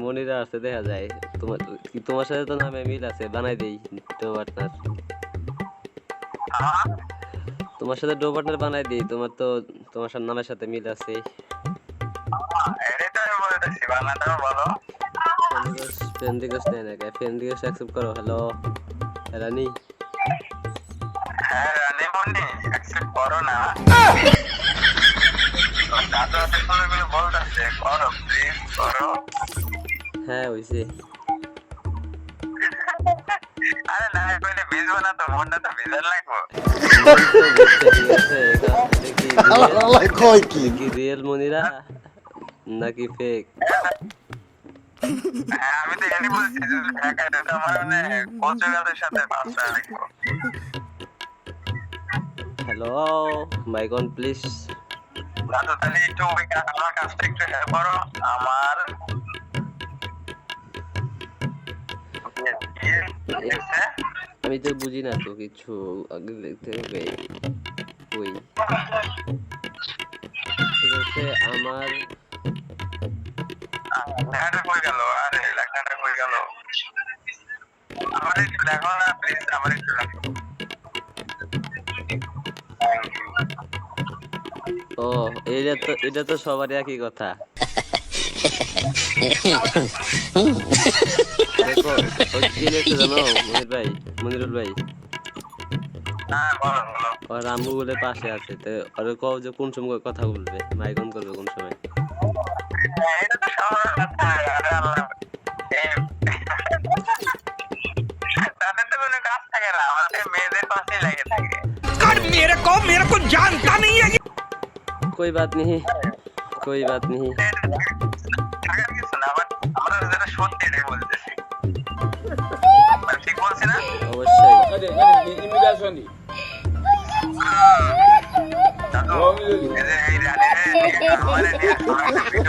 মনিরা আছে দেখা যায়। তোমার তোমার সাথে তো নামে মিল আছে, বানাই দেই ডো পার্টনার। তোমার সাথে ডো পার্টনার বানাই দেই, তোমার তো তোমার সাথে নামের সাথে মিল আছে। ফ্রেন্ড রিকোয়েস্ট নেই না, ফ্রেন্ড রিকোয়েস্ট অ্যাকসেপ্ট করো। হ্যালো রানী। হ্যাঁ রানী বন্ডি অ্যাকসেপ্ট করো না। দাদা আসলে বলতেছে করো প্লিজ করো। হ্যাঁ হইছে। আরে না কইলে ভিজবো না তো, মনটা তো ভিজার লাগবো। কি রিয়েল মনিরা নাকি ফেক? আমি তো এখানে বলছি যে ঢাকায় তো আমার মানে পর্তুগালের সাথে ভাষা লাগবো। Hello mic on please. দাদা তাহলে একটু আমার কাজটা একটু হেল্প করো। আমার আমি তো বুঝি না তো কিছু, আগে দেখতে হবে। ওই ঠিক আছে আমার লেখাটা কই গেল? আরে লেখাটা কই গেল? আমার একটু লেখো না প্লিজ, আমার একটু লেখো। ও এটা তো সবারই একই কথা। দেখো কি লিখছে জানো মনিরুল ভাই? হ্যাঁ বলো বলো। ওর আম্মু বলে পাশে আছে, তো ওর কও যে কোন সময় কথা বলবে, মাইক অন করবে কোন সময়। এটা তো সবার কথা। আরে আল্লাহ, তাদের তো কোনো কাজ থাকে না, আমাদের মেয়েদের পাশেই লেগে থাকে। कर मेरे को जानता नहीं है। कोई बात नहीं, कोई बात नहीं। থাকার কিছু না, আমরা যেটা সত্যি এটাই বলতেছি। ঠিক বলছি না? অবশ্যই। দাদু, এই যে এই রানী রে, আমার নিয়ে